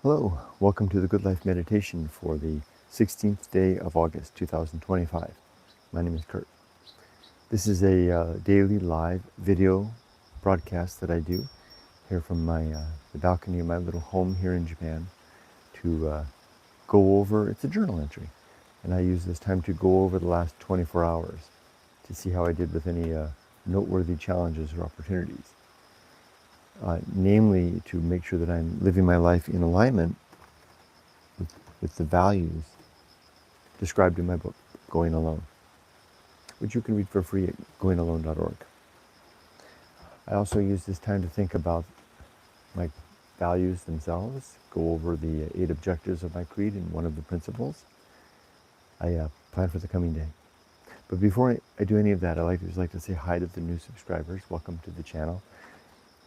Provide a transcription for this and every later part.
Hello, welcome to the Good Life Meditation for the 16th day of August 2025. My name is Kurt. This is a daily live video broadcast that I do here from the balcony of my little home here in Japan to go over, it's a journal entry, and I use this time to go over the last 24 hours to see how I did with any noteworthy challenges or opportunities. Namely, to make sure that I'm living my life in alignment with the values described in my book, Going Alone, which you can read for free at goingalone.org. I also use this time to think about my values themselves, go over the 8 objectives of my creed and one of the principles I plan for the coming day. But before I do any of that, I just like to say hi to the new subscribers. Welcome to the channel.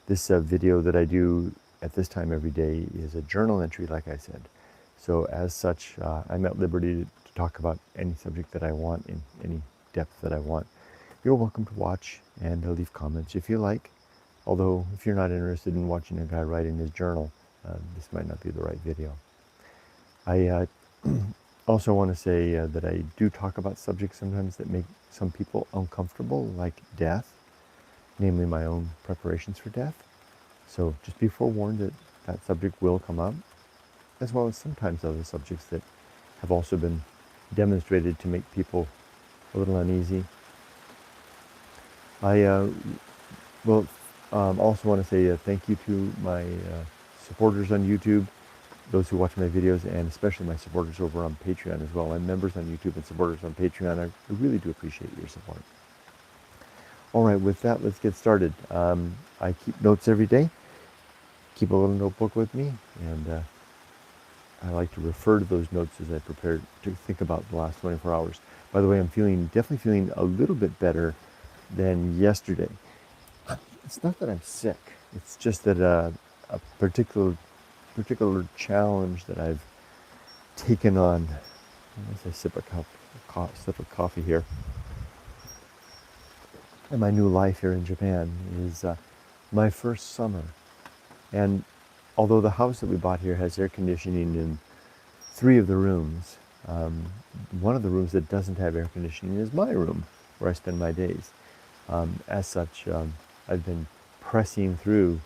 This video that I do at this time every day is a journal entry, like I said. So as such, I'm at liberty to talk about any subject that I want in any depth that I want. You're welcome to watch and leave comments if you like. Although, if you're not interested in watching a guy write in his journal, this might not be the right video. I also want to say that I do talk about subjects sometimes that make some people uncomfortable, like death. Namely my own preparations for death. So just be forewarned that that subject will come up, as well as sometimes other subjects that have also been demonstrated to make people a little uneasy. I also want to say thank you to my supporters on YouTube, those who watch my videos, and especially my supporters over on Patreon as well. I'm members on YouTube and supporters on Patreon. I really do appreciate your support. All right, with that, let's get started. I keep notes every day, keep a little notebook with me, and I like to refer to those notes as I prepare to think about the last 24 hours. By the way, I'm definitely feeling a little bit better than yesterday. It's not that I'm sick, it's just that a particular challenge that I've taken on, as I sip of coffee here, and my new life here in Japan is my first summer. And although the house that we bought here has air conditioning in 3 of the rooms, one of the rooms that doesn't have air conditioning is my room, where I spend my days. As such, I've been pressing through,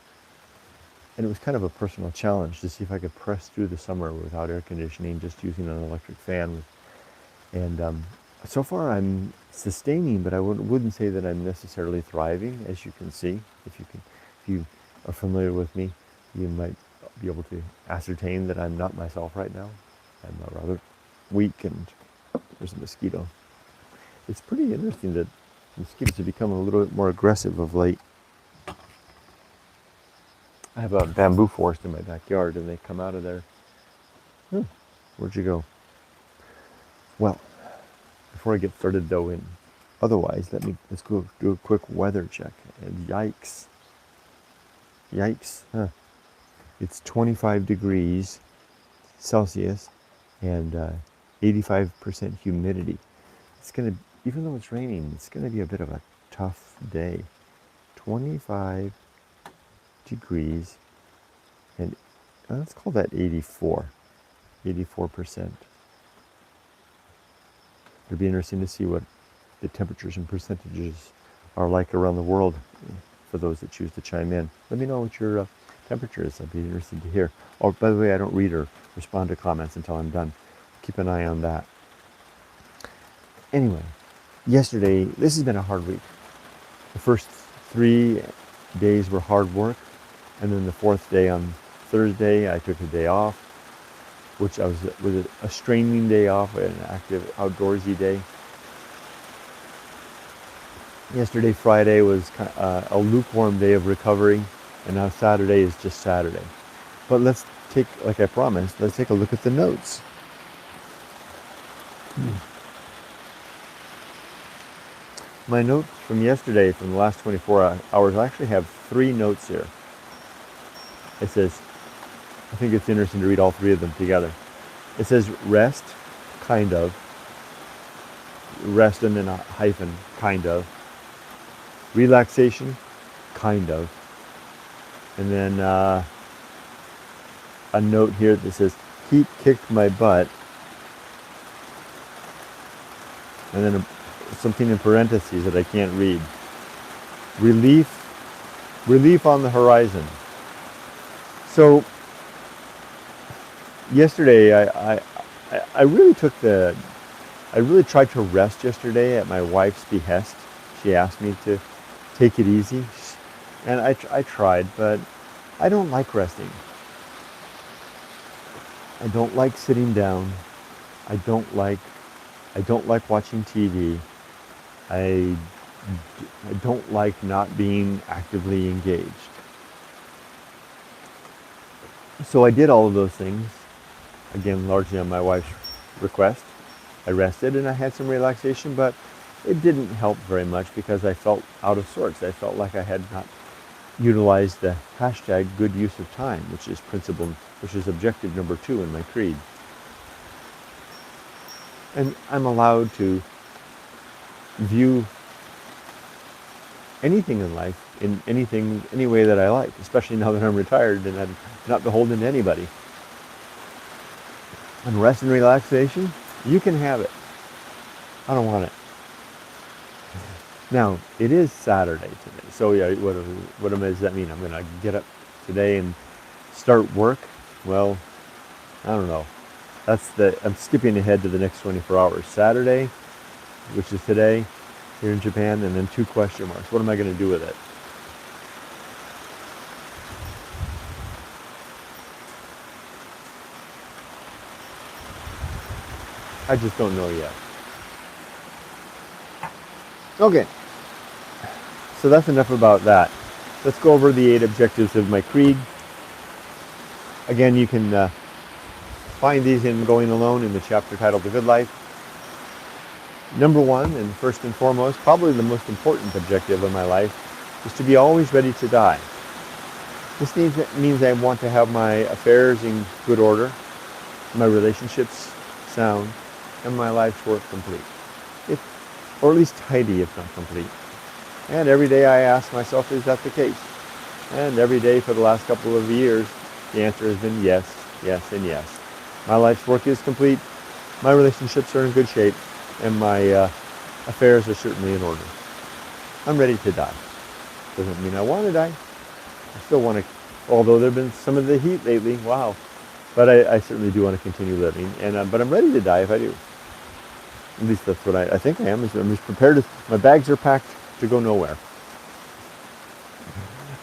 and it was kind of a personal challenge to see if I could press through the summer without air conditioning, just using an electric fan. And so far I'm sustaining, but I wouldn't say that I'm necessarily thriving, as you can see. If you are familiar with me, you might be able to ascertain that I'm not myself right now. I'm rather weak, and there's a mosquito. It's pretty interesting that mosquitoes have become a little bit more aggressive of late. I have a bamboo forest in my backyard, and they come out of there. Where'd you go? Well, before I get started though, let's go do a quick weather check. And yikes, it's 25 degrees Celsius and 85% humidity. Even though it's raining, it's gonna be a bit of a tough day. 25 degrees, and let's call that 84%. It'll be interesting to see what the temperatures and percentages are like around the world for those that choose to chime in. Let me know what your temperature is. I'd be interested to hear. Oh, by the way, I don't read or respond to comments until I'm done. Keep an eye on that. Anyway, yesterday, this has been a hard week. The first 3 days were hard work, and then the 4th day on Thursday, I took a day off, which was a straining day off, an active outdoorsy day. Yesterday, Friday, was a lukewarm day of recovery, and now Saturday is just Saturday. But like I promised, let's take a look at the notes. My notes from yesterday, from the last 24 hours, I actually have 3 notes here. It says, I think it's interesting to read all 3 of them together. It says rest, kind of. Rest and then a hyphen, kind of. Relaxation, kind of. And then a note here that says, "Heat kicked my butt," and then something in parentheses that I can't read. Relief on the horizon. So yesterday, I really tried to rest yesterday at my wife's behest. She asked me to take it easy, and I tried, but I don't like resting. I don't like sitting down. I don't like watching TV. I don't like not being actively engaged. So I did all of those things, again, largely on my wife's request. I rested and I had some relaxation, but it didn't help very much because I felt out of sorts. I felt like I had not utilized the hashtag good use of time, which is objective number 2 in my creed. And I'm allowed to view anything in life in any way that I like, especially now that I'm retired and I'm not beholden to anybody. And rest and relaxation, you can have it. I don't want it. Now, it is Saturday today, so yeah, what does that mean? I'm going to get up today and start work? Well, I don't know. I'm skipping ahead to the next 24 hours. Saturday, which is today, here in Japan, and then 2 question marks. What am I going to do with it? I just don't know yet. Okay, so that's enough about that. Let's go over the 8 objectives of my creed. Again, you can find these in Going Alone in the chapter titled The Good Life. Number 1, and first and foremost, probably the most important objective of my life, is to be always ready to die. This means I want to have my affairs in good order, my relationships sound, and my life's work complete. Or at least tidy if not complete. And every day I ask myself, is that the case? And every day for the last couple of years, the answer has been yes, yes, and yes. My life's work is complete, my relationships are in good shape, and my affairs are certainly in order. I'm ready to die. Doesn't mean I want to die. I still want to, although there have been some of the heat lately, wow. But I certainly do want to continue living, but I'm ready to die if I do. At least that's what I think I am. I'm just prepared. My bags are packed to go nowhere.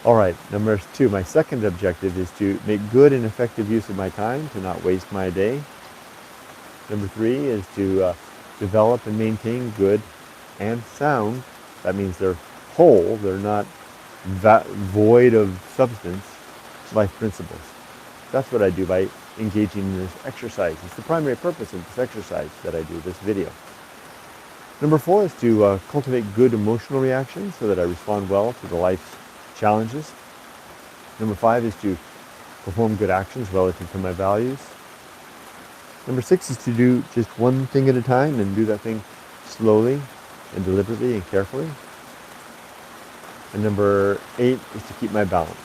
All right, number 2, my second objective is to make good and effective use of my time, to not waste my day. Number 3 is to develop and maintain good and sound. That means they're whole, they're not void of substance, life principles. That's what I do by engaging in this exercise. It's the primary purpose of this exercise that I do, this video. Number 4 is to cultivate good emotional reactions so that I respond well to the life's challenges. Number 5 is to perform good actions relative to my values. Number 6 is to do just one thing at a time and do that thing slowly and deliberately and carefully. And number 8 is to keep my balance,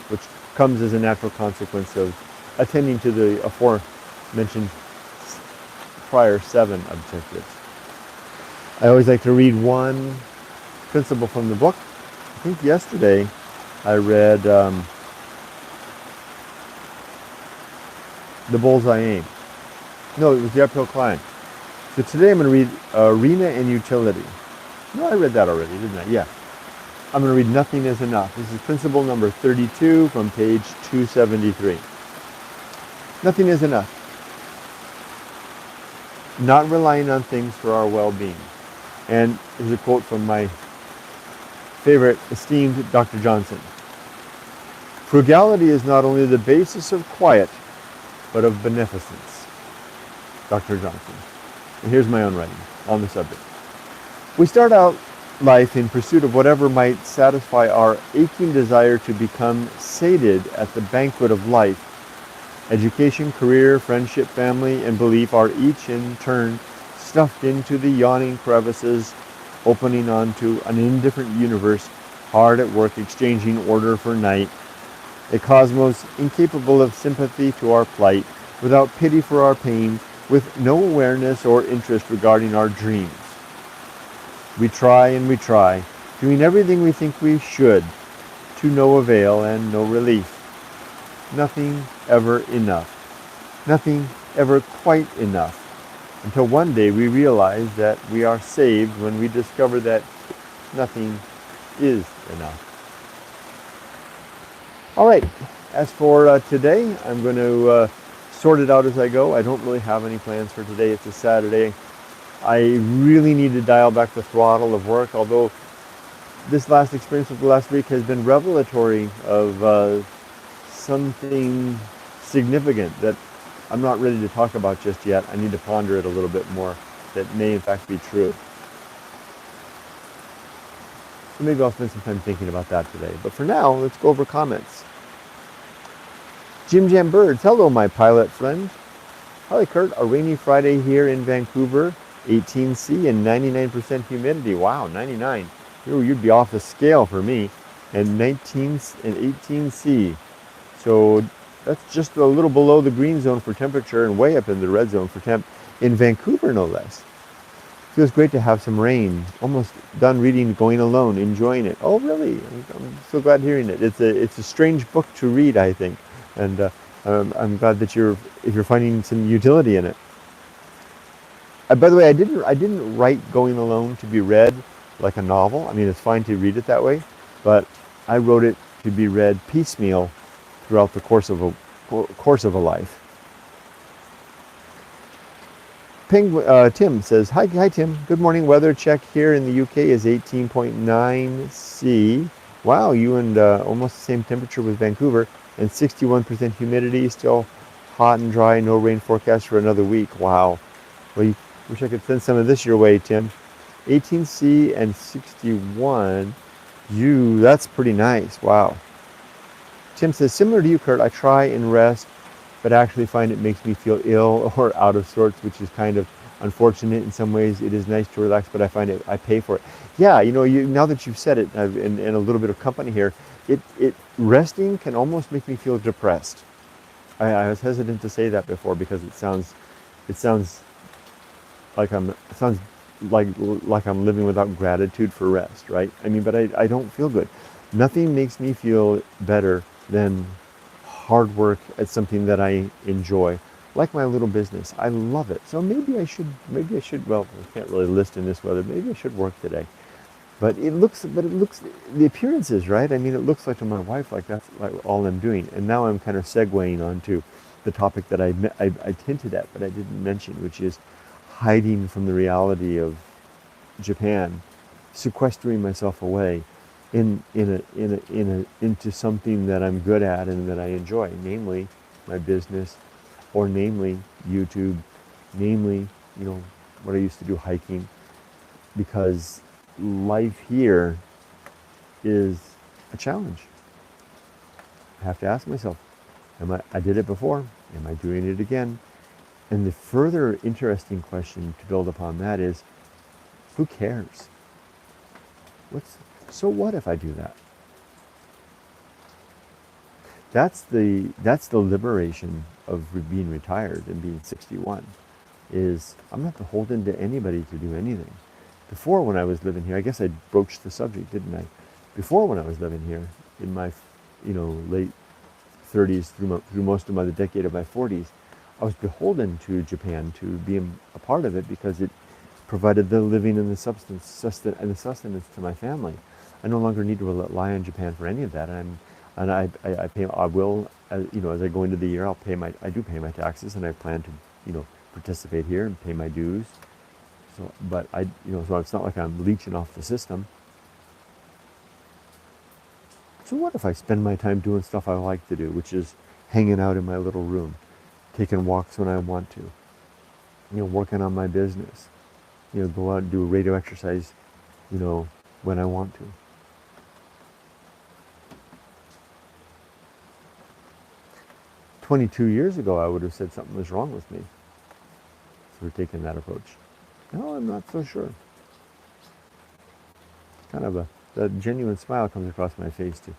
which comes as a natural consequence of attending to the aforementioned prior 7 objectives. I always like to read one principle from the book. I think yesterday I read The Bullseye Aim. No, it was The Uphill Climb. So today I'm going to read Arena and Utility. No, I read that already, didn't I? Yeah. I'm going to read Nothing is Enough. This is principle number 32 from page 273. Nothing is enough. Not relying on things for our well-being. And here's a quote from my favorite, esteemed Dr. Johnson. Frugality is not only the basis of quiet, but of beneficence. Dr. Johnson. And here's my own writing on the subject. We start out life in pursuit of whatever might satisfy our aching desire to become sated at the banquet of life. Education, career, friendship, family, and belief are each in turn stuffed into the yawning crevices, opening onto an indifferent universe, hard at work exchanging order for night. a cosmos incapable of sympathy to our plight, without pity for our pain, with no awareness or interest regarding our dreams. We try and we try, doing everything we think we should, to no avail and no relief. Nothing ever enough. Nothing ever quite enough. Until one day we realize that we are saved when we discover that nothing is enough. All right, as for today, I'm going to sort it out as I go. I don't really have any plans for today. It's a Saturday. I really need to dial back the throttle of work, although this last experience of the last week has been revelatory of something significant that I'm not ready to talk about just yet. I need to ponder it a little bit more. That may in fact be true. So maybe I'll spend some time thinking about that today. But for now, let's go over comments. Jim Jam Birds, hello my pilot friend. Hi Kurt, a rainy Friday here in Vancouver, 18C and 99% humidity. Wow, 99. Ooh, you'd be off the scale for me. And 19 and 18C. So that's just a little below the green zone for temperature and way up in the red zone for temp in Vancouver, no less. Feels great to have some rain. Almost done reading Going Alone, enjoying it. Oh, really? I'm so glad hearing it. It's a strange book to read, I think, and I'm glad that you're finding some utility in it. By the way, I didn't write Going Alone to be read like a novel. I mean, it's fine to read it that way, but I wrote it to be read piecemeal throughout the course of a life. Tim says, hi Tim, good morning. Weather check here in the UK is 18.9 C. Wow, you and almost the same temperature with Vancouver, and 61% humidity, still hot and dry, no rain forecast for another week. Wow. Well, you wish I could send some of this your way, Tim. 18 C and 61. That's pretty nice. Wow. Tim says, similar to you, Kurt, I try and rest, but actually find it makes me feel ill or out of sorts, which is kind of unfortunate in some ways. It is nice to relax, but I find I pay for it. Yeah, now that you've said it, in a little bit of company here, resting can almost make me feel depressed. I was hesitant to say that before because it sounds like I'm living without gratitude for rest, right? I mean, but I don't feel good. Nothing makes me feel better than hard work at something that I enjoy, like my little business. I love it. So maybe I should, well, I can't really list in this weather, maybe I should work today. But it looks, the appearances, right? I mean, it looks like to my wife like that's like all I'm doing. And now I'm kind of segueing onto the topic that I hinted at, but I didn't mention, which is hiding from the reality of Japan, sequestering myself away into something that I'm good at and that I enjoy, namely my business, or namely YouTube, namely, what I used to do, hiking, because life here is a challenge. I have to ask myself, I did it before, am I doing it again? And the further interesting question to build upon that is, who cares? So what if I do that? That's the liberation of being retired and being 61, is I'm not beholden to anybody to do anything. Before, when I was living here, I guess I broached the subject, didn't I? Before, when I was living here, in my late 30s through most of the decade of my 40s, I was beholden to Japan to be a part of it because it provided the living and the sustenance to my family. I no longer need to rely on Japan for any of that, as I go into the year, I do pay my taxes, and I plan to participate here and pay my dues. So, but so it's not like I'm leeching off the system. So what if I spend my time doing stuff I like to do, which is hanging out in my little room, taking walks when I want to, working on my business, go out and do a radio exercise, when I want to. 22 years ago, I would have said something was wrong with me for taking that approach. No, I'm not so sure. Kind of a genuine smile comes across my face to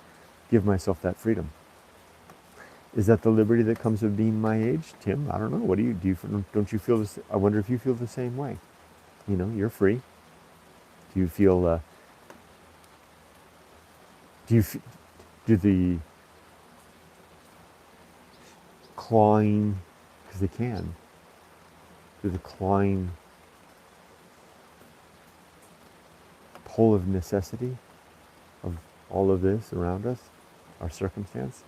give myself that freedom. Is that the liberty that comes of being my age, Tim? I don't know. What don't you feel this? I wonder if you feel the same way. You know, you're free. Do you feel? Do you do the clawing because they can? Do the clawing pull of necessity of all of this around us, our circumstance?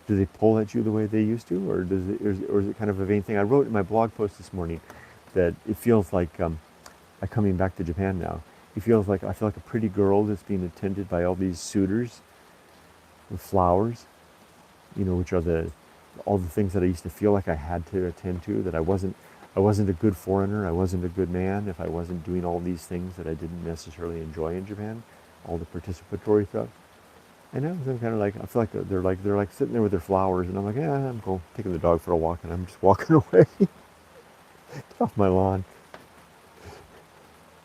Do they pull at you the way they used to, or is it kind of a vain thing? I wrote in my blog post this morning that it feels like I'm coming back to Japan now. It feels like I feel like a pretty girl that's being attended by all these suitors with flowers, you know, which are all the things that I used to feel like I had to attend to. That I wasn't a good foreigner. I wasn't a good man if I wasn't doing all these things that I didn't necessarily enjoy in Japan, all the participatory stuff. And now I'm kind of like I feel like they're like sitting there with their flowers, and I'm like, yeah, I'm going taking the dog for a walk, and I'm just walking away. Get off my lawn.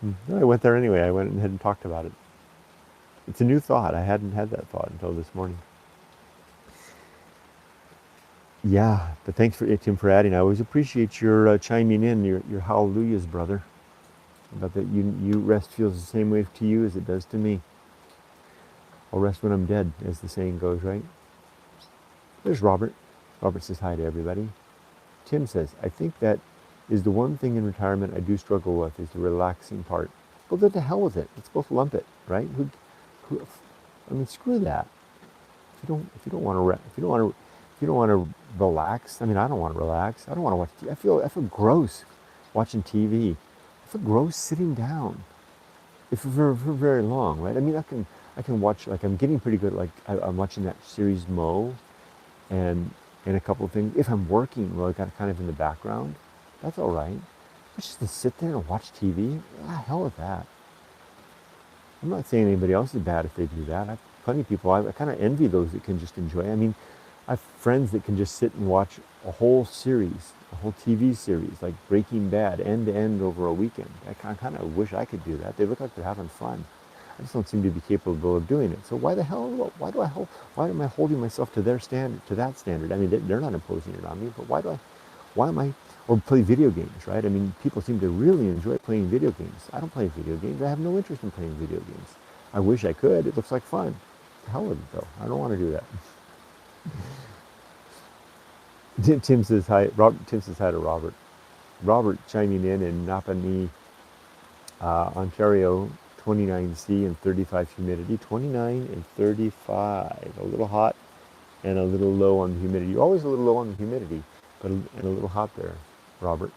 No, I went there anyway. I went ahead and talked about it. It's a new thought. I hadn't had that thought until this morning. Yeah, but thanks for Tim for adding. I always appreciate your chiming in, your hallelujahs, brother. About that, you rest feels the same way to you as it does to me. I'll rest when I'm dead, as the saying goes, right? There's Robert. Robert says hi to everybody. Tim says, I think that is the one thing in retirement I do struggle with is the relaxing part. Well, then to hell with it. Let's both lump it, right? I mean, screw that. If you don't want to, if you don't want to relax. I mean, I don't want to relax. I don't want to watch TV. I feel gross watching TV. I feel gross sitting down. If for very long, right? I mean, I can watch, like, I'm getting pretty good. Like, I'm watching that series Mo, and a couple of things. If I'm working, well, I got kind of in the background. That's all right. But just to sit there and watch TV, hell with that. I'm not saying anybody else is bad if they do that. I've plenty of people. I kind of envy those that can just enjoy. I mean, I have friends that can just sit and watch a whole series, a whole TV series, like Breaking Bad, end to end over a weekend. I kind of wish I could do that. They look like they're having fun. I just don't seem to be capable of doing it. So why the hell? Why am I holding myself to their standard, to that standard? I mean, they're not imposing it on me, but why am I? Or play video games, right? I mean, people seem to really enjoy playing video games. I don't play video games. I have no interest in playing video games. I wish I could. It looks like fun. The hell with it, though. I don't want to do that. Tim says hi. Tim says hi to Robert. Robert chiming in Napanee, Ontario, 29C and 35 humidity. 29 and 35. A little hot and a little low on the humidity. You're always a little low on the humidity, but and a little hot there, Robert.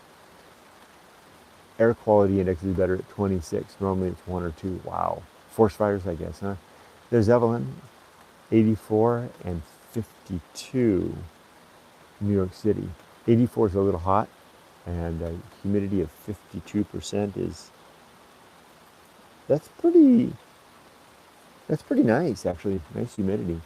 Air quality index is better at 26. Normally it's 1 or 2. Wow. Forest fires, I guess, huh? There's Evelyn, 84 and 52, New York City. 84 is a little hot, and humidity of 52% is, that's pretty nice, actually. Nice humidity.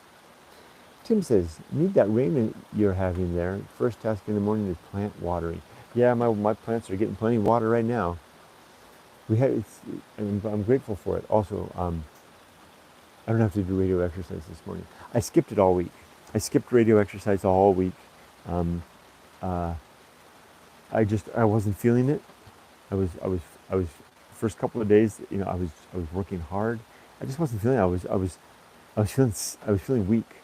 Tim says, need that rain you're having there. First task in the morning is plant watering. Yeah, my plants are getting plenty of water right now. I'm grateful for it. Also, I don't have to do radio exercise this morning. I skipped it all week. I skipped radio exercise all week. Um, uh, I wasn't feeling it. I was first couple of days. You know, I was working hard. I just wasn't feeling it. I was feeling weak.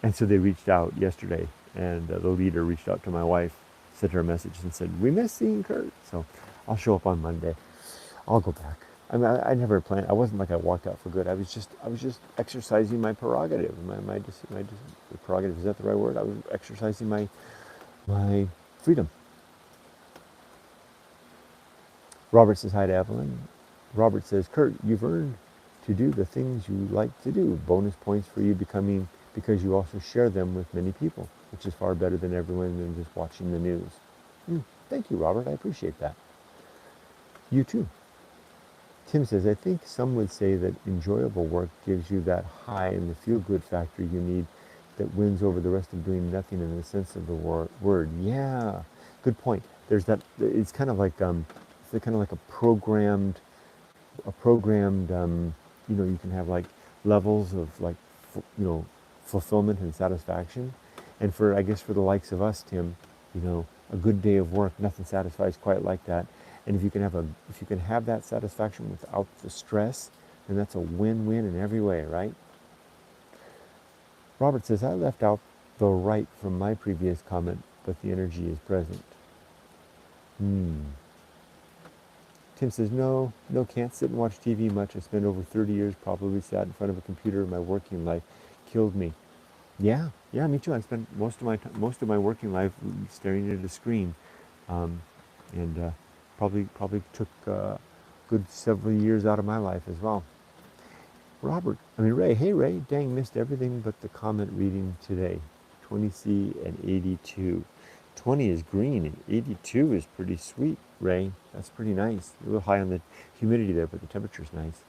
And so they reached out yesterday, and the leader reached out to my wife, sent her a message and said, we miss seeing Kurt. So I'll show up on Monday. I'll go back. I mean, I never planned. I wasn't like I walked out for good. I was just exercising my prerogative. My prerogative, is that the right word? I was exercising my freedom. Robert says hi to Evelyn. Robert says, Kurt, you've earned to do the things you like to do. Bonus points for you because you also share them with many people, which is far better than everyone than just watching the news. Thank you, Robert. I appreciate that. You too. Tim says, I think some would say that enjoyable work gives you that high and the feel-good factor you need that wins over the rest of doing nothing in the sense of the word. Yeah, good point. There's that. It's kind of like a programmed. You know, you can have like levels of like, fulfillment and satisfaction. And for, I guess, for the likes of us, Tim, a good day of work, nothing satisfies quite like that. And if you can have that satisfaction without the stress, then that's a win-win in every way, right? Robert says, I left out the right from my previous comment, but the energy is present. Tim says, no, can't sit and watch TV much. I spent over 30 years probably sat in front of a computer in my working life. Killed me. Yeah, me too. I spent most of my working life staring at a screen, and probably took a good several years out of my life as well. Ray. Hey, Ray. Dang, missed everything but the comment reading today. 20C and 82. 20 is green and 82 is pretty sweet, Ray. That's pretty nice. A little high on the humidity there, but the temperature's nice.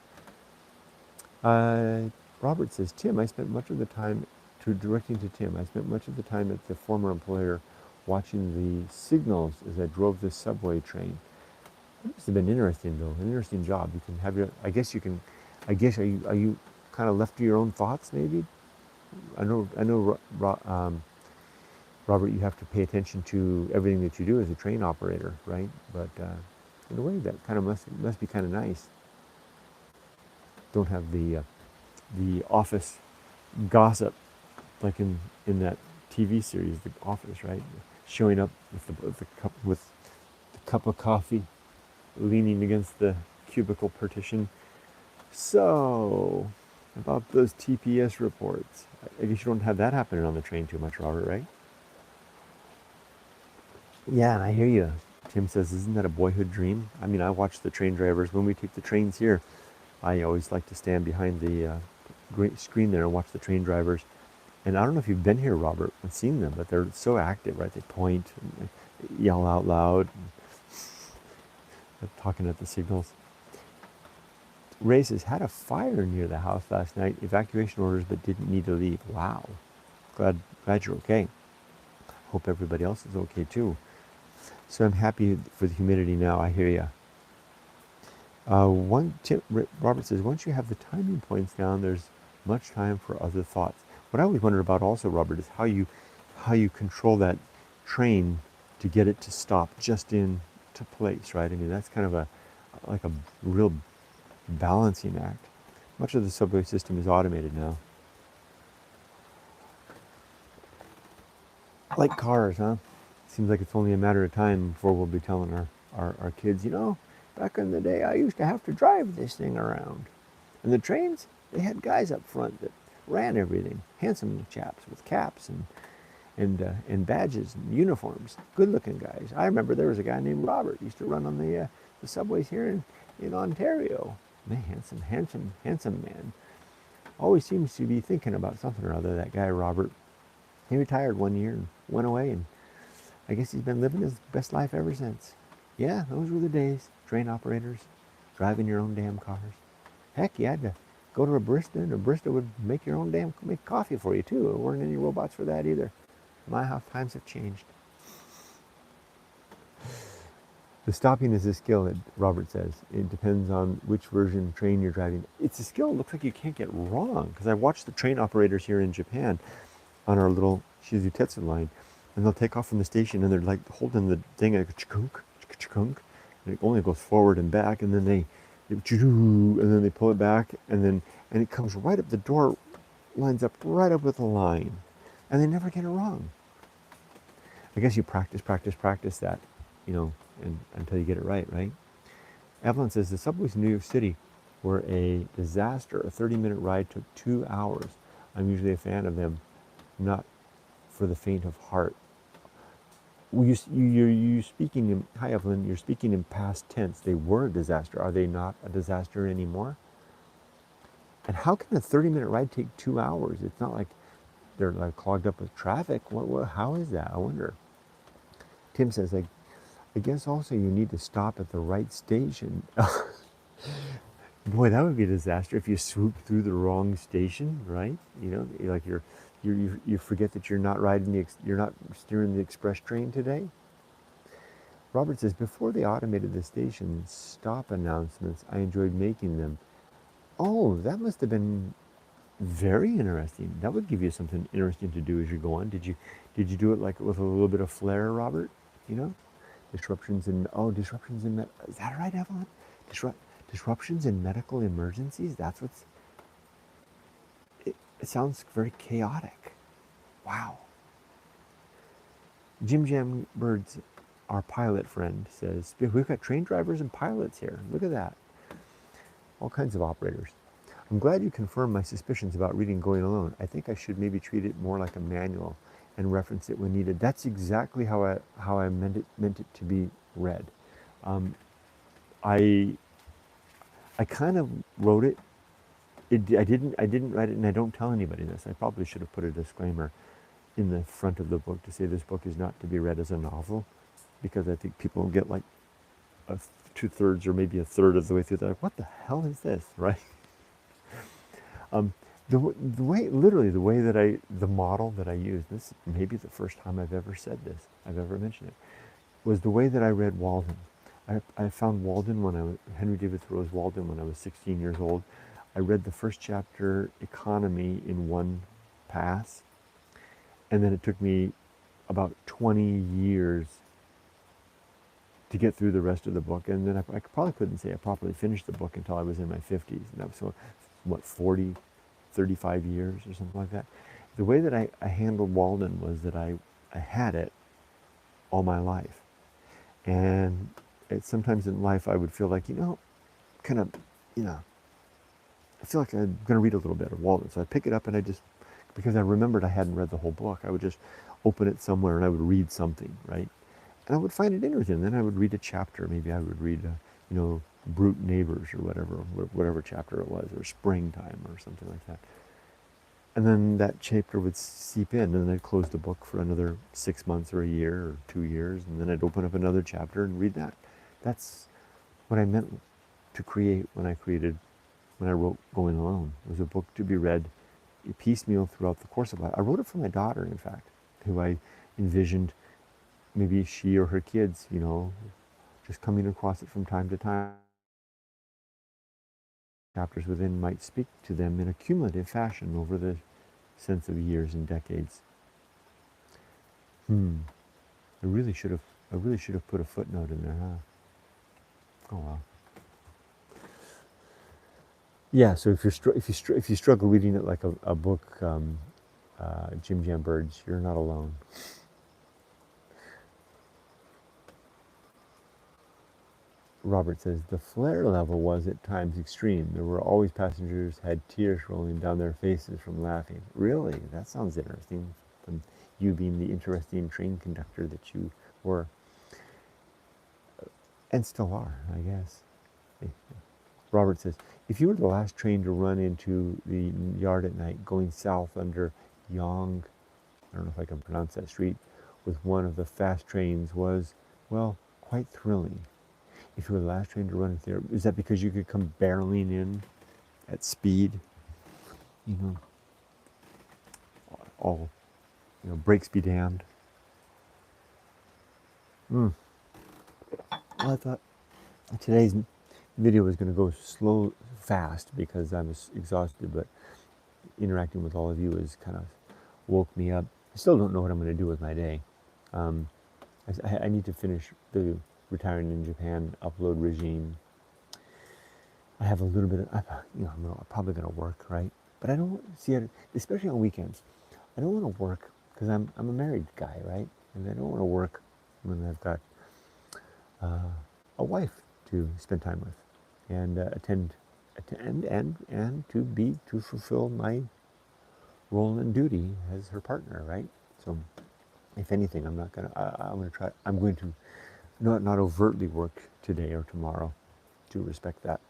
Robert says, Tim, I spent much of the time, directing to Tim, I spent much of the time at the former employer watching the signals as I drove the subway train. It must have been interesting, though. An interesting job. You can have are you kind of left to your own thoughts, maybe? I know, Robert, you have to pay attention to everything that you do as a train operator, right? But in a way, that kind of must be kind of nice. Don't have the office gossip like in that TV series, The Office, right? Showing up with the cup of coffee, leaning against the cubicle partition. So, about those TPS reports. I guess you don't have that happening on the train too much, Robert, right? Yeah, and I hear you. Tim says, isn't that a boyhood dream? I mean, I watch the train drivers. When we take the trains here, I always like to stand behind the great screen there and watch the train drivers. And I don't know if you've been here, Robert, and seen them, but they're so active, right? They point, and they yell out loud, and talking at the signals. Ray says, had a fire near the house last night, evacuation orders, but didn't need to leave. Wow. Glad you're okay. Hope everybody else is okay too. So I'm happy for the humidity now. I hear you. Robert says, once you have the timing points down, there's much time for other thoughts. What I always wonder about also, Robert, is how you control that train to get it to stop just into place, right? I mean, that's kind of a real balancing act. Much of the subway system is automated now. Like cars, huh? Seems like it's only a matter of time before we'll be telling our kids, back in the day I used to have to drive this thing around. And the trains, they had guys up front that ran everything. Handsome chaps with caps and badges and uniforms. Good-looking guys. I remember there was a guy named Robert used to run on the subways here in Ontario. Man, handsome man. Always seems to be thinking about something or other, that guy Robert. He retired one year and went away, and I guess he's been living his best life ever since. Yeah, those were the days. Train operators, driving your own damn cars. Heck, you had to go to a barista, and a barista would make coffee for you too. There weren't any robots for that either. My, how times have changed. The stopping is a skill, Robert says. It depends on which version train you're driving. It's a skill it looks like you can't get wrong, because I watched the train operators here in Japan on our little Shizutetsu line, and they'll take off from the station, and they're like holding the thing like chikunk, and it only goes forward and back, and then they pull it back, and it comes right up the door, lines up right up with the line, and they never get it wrong. I guess you practice that, and until you get it right? Evelyn says, the subways in New York City were a disaster. A 30-minute ride took 2 hours. I'm usually a fan of them, not for the faint of heart. You're speaking in, hi Evelyn, you're speaking in past tense. They were a disaster. Are they not a disaster anymore? And how can a 30-minute ride take 2 hours? It's not like they're like clogged up with traffic. How is that? I wonder. Tim says, I guess also you need to stop at the right station. Boy, that would be a disaster if you swoop through the wrong station, right? You forget that you're not steering the express train today. Robert says, before they automated the station stop announcements, I enjoyed making them. Oh, that must have been Very interesting. That would give you something interesting to do as you go on. Did you do it like with a little bit of flair, Robert? You know, disruptions in is that right, Evelyn? Disruptions in medical emergencies. That's what's. It sounds very chaotic. Wow. Jim Jam Birds, our pilot friend, says we've got train drivers and pilots here. Look at that. All kinds of operators. I'm glad you confirmed my suspicions about reading Going Alone. I think I should maybe treat it more like a manual and reference it when needed. That's exactly how I meant it to be read. Um, I I kind of wrote it. I didn't write it, and I don't tell anybody this. I probably should have put a disclaimer in the front of the book to say this book is not to be read as a novel, because I think people get like a 2/3 or maybe a third of the way through. They're like, "What the hell is this?" Right? Um, the way, literally, the model that I used, this may be the first time I've ever said this, I've ever mentioned it, was the way that I read Walden. I found Henry David Thoreau's Walden when I was 16 years old. I read the first chapter, Economy, in one pass, and then it took me about 20 years to get through the rest of the book. And then I probably couldn't say I properly finished the book until I was in my 50s. And that was, so, what, 40, 35 years or something like that. The way that I handled Walden was that I had it all my life. And sometimes in life I would feel like, kind of, I feel like I'm going to read a little bit of Walden. So I pick it up and because I remembered I hadn't read the whole book, I would just open it somewhere and I would read something, right? And I would find it interesting. Then I would read a chapter. Maybe I would read, Brute Neighbors or whatever chapter it was, or Springtime or something like that. And then that chapter would seep in, and then I'd close the book for another 6 months or a year or 2 years, and then I'd open up another chapter and read that. That's what I meant to create when I wrote Going Alone. It was a book to be read piecemeal throughout the course of life. I wrote it for my daughter, in fact, who I envisioned maybe she or her kids, just coming across it from time to time. Chapters within might speak to them in a cumulative fashion over the sense of years and decades. I really should have put a footnote in there, huh? Oh well. Yeah. So if you struggle reading it like a book, Jim Jam Birds, you're not alone. Robert says, the flare level was at times extreme. There were always passengers had tears rolling down their faces from laughing. Really? That sounds interesting. From you being the interesting train conductor that you were. And still are, I guess. Robert says, if you were the last train to run into the yard at night going south under Yonge, I don't know if I can pronounce that street, with one of the fast trains was, well, quite thrilling. If you were the last train to run into there, is that because you could come barreling in at speed? All, brakes be damned. Well, I thought today's video was going to go fast because I was exhausted, but interacting with all of you has kind of woke me up. I still don't know what I'm going to do with my day. I need to finish the Retiring in Japan upload regime. I have a little bit of, I'm probably going to work, right? But I don't see it, especially on weekends. I don't want to work because I'm a married guy, right? And I don't want to work when I've got a wife to spend time with and attend and to fulfill my role and duty as her partner, right? So, if anything, I'm going to not overtly work today or tomorrow to respect that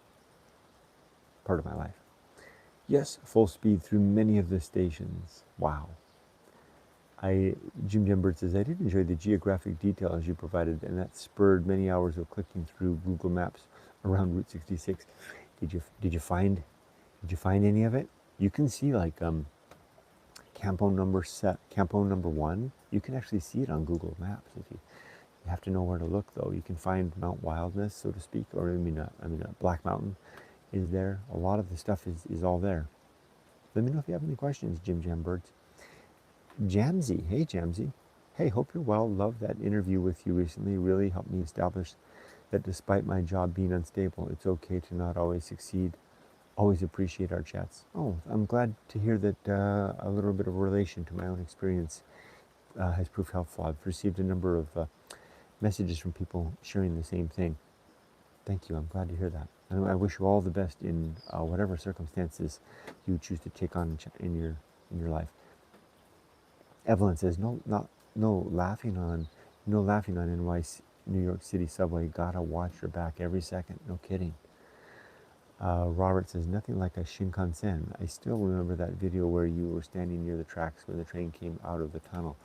part of my life. Yes, full speed through many of the stations. Wow. Jim Jembert says, I did enjoy the geographic details you provided, and that spurred many hours of clicking through Google Maps around Route 66. Did you find any of it? You can see like Campo number 1. You can actually see it on Google Maps. If you have to know where to look, though. You can find Mount Wildness, so to speak, or Black Mountain is there. A lot of the stuff is all there. Let me know if you have any questions, Jim Jam Birds. Jamsy, hey Jamsy. Hey, hope you're well. Love that interview with you recently. Really helped me establish that despite my job being unstable, it's okay to not always succeed. Always appreciate our chats. Oh, I'm glad to hear that a little bit of relation to my own experience has proved helpful. I've received a number of messages from people sharing the same thing. Thank you. I'm glad to hear that. And I wish you all the best in whatever circumstances you choose to take on in your life. Evelyn says, no laughing on NYC, New York City subway. Gotta watch your back every second. No kidding. Robert says, nothing like a Shinkansen. I still remember that video where you were standing near the tracks where the train came out of the tunnel.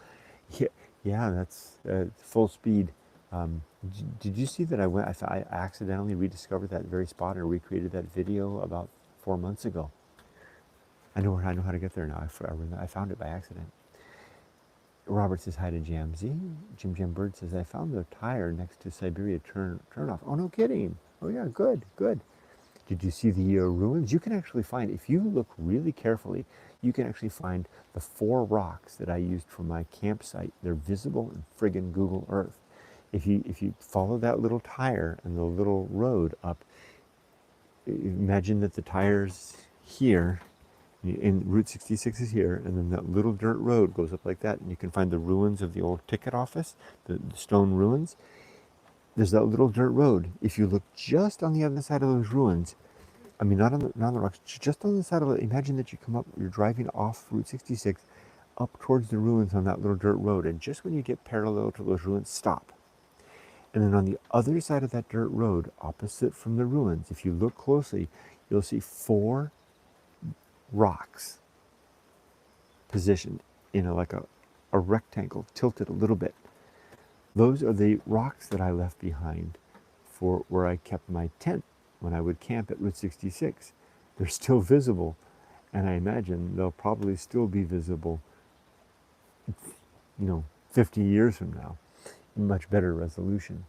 Yeah, that's full speed. Did you see that I accidentally rediscovered that very spot and recreated that video about 4 months ago? I know how to get there now. I found it by accident. Robert says hi to Jamsy. Jim Jam Bird says, I found the tire next to Siberia turnoff. Oh, no kidding. Oh yeah, good. Did you see the ruins? You can actually find, if you look really carefully, you can actually find the 4 rocks that I used for my campsite. They're visible in friggin' Google Earth. If you follow that little tire and the little road up, imagine that the tire's here, and Route 66 is here, and then that little dirt road goes up like that, and you can find the ruins of the old ticket office, the stone ruins. There's that little dirt road. If you look just on the other side of those ruins, I mean, not on the rocks, just on the side of it, imagine that you're driving off Route 66 up towards the ruins on that little dirt road, and just when you get parallel to those ruins, stop. And then on the other side of that dirt road, opposite from the ruins, if you look closely, you'll see 4 rocks positioned in like a rectangle, tilted a little bit. Those are the rocks that I left behind for where I kept my tent when I would camp at Route 66. They're still visible, and I imagine they'll probably still be visible, 50 years from now. Much better resolution.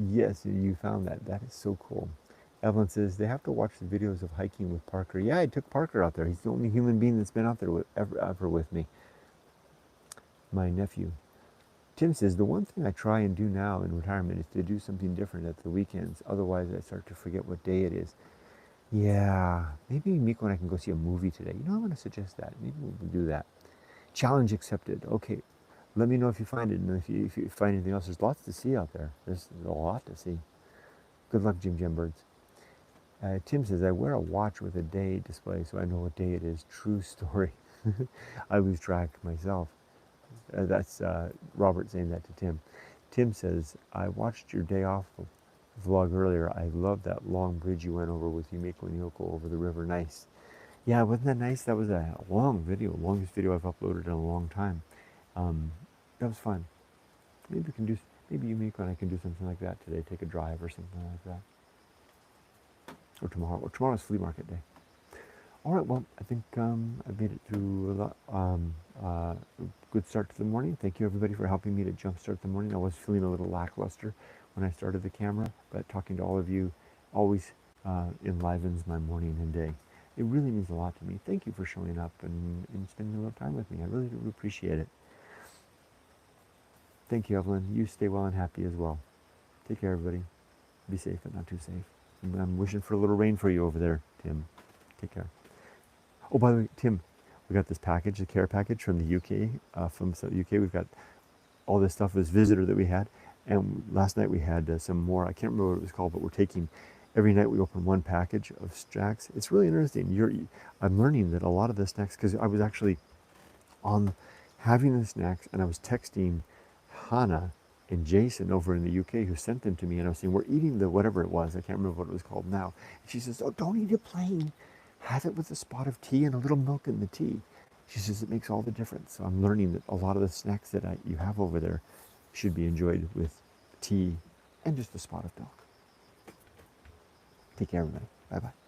Yes, you found that. That is so cool. Evelyn says, they have to watch the videos of hiking with Parker. Yeah, I took Parker out there. He's the only human being that's been out there ever with me. My nephew. Tim says, the one thing I try and do now in retirement is to do something different at the weekends. Otherwise, I start to forget what day it is. Yeah, maybe Miko and I can go see a movie today. I'm going to suggest that. Maybe we'll do that. Challenge accepted. Okay, let me know if you find it, and if you find anything else. There's lots to see out there. There's a lot to see. Good luck, Jim Jam Birds. Tim says, I wear a watch with a day display so I know what day it is. True story. I lose track myself. That's Robert saying that to Tim. Tim says, I watched your day off vlog earlier. I love that long bridge you went over with Yumiko and Yoko over the river. Nice. Yeah, wasn't that nice? That was a long video, longest video I've uploaded in a long time. That was fun. Maybe Yumiko and I can do something like that today. Take a drive or something like that. Or tomorrow. Or tomorrow's flea market day. All right, well, I think I've made it through a good start to the morning. Thank you, everybody, for helping me to jumpstart the morning. I was feeling a little lackluster when I started the camera, but talking to all of you always enlivens my morning and day. It really means a lot to me. Thank you for showing up and spending a little time with me. I really do appreciate it. Thank you, Evelyn. You stay well and happy as well. Take care, everybody. Be safe, but not too safe. I'm wishing for a little rain for you over there, Tim. Take care. Oh, by the way, Tim, we got this package, the care package from the UK. From the UK, we've got all this stuff as visitor that we had. And last night we had some more. I can't remember what it was called, but we're taking, every night we open one package of snacks. It's really interesting. I'm learning that a lot of the snacks, because I was actually on having the snacks and I was texting Hannah and Jason over in the UK who sent them to me, and I was saying, we're eating the whatever it was. I can't remember what it was called now. And she says, oh, don't eat it plain. Have it with a spot of tea and a little milk in the tea. She says it makes all the difference. So I'm learning that a lot of the snacks that you have over there should be enjoyed with tea and just a spot of milk. Take care, everybody. Bye-bye.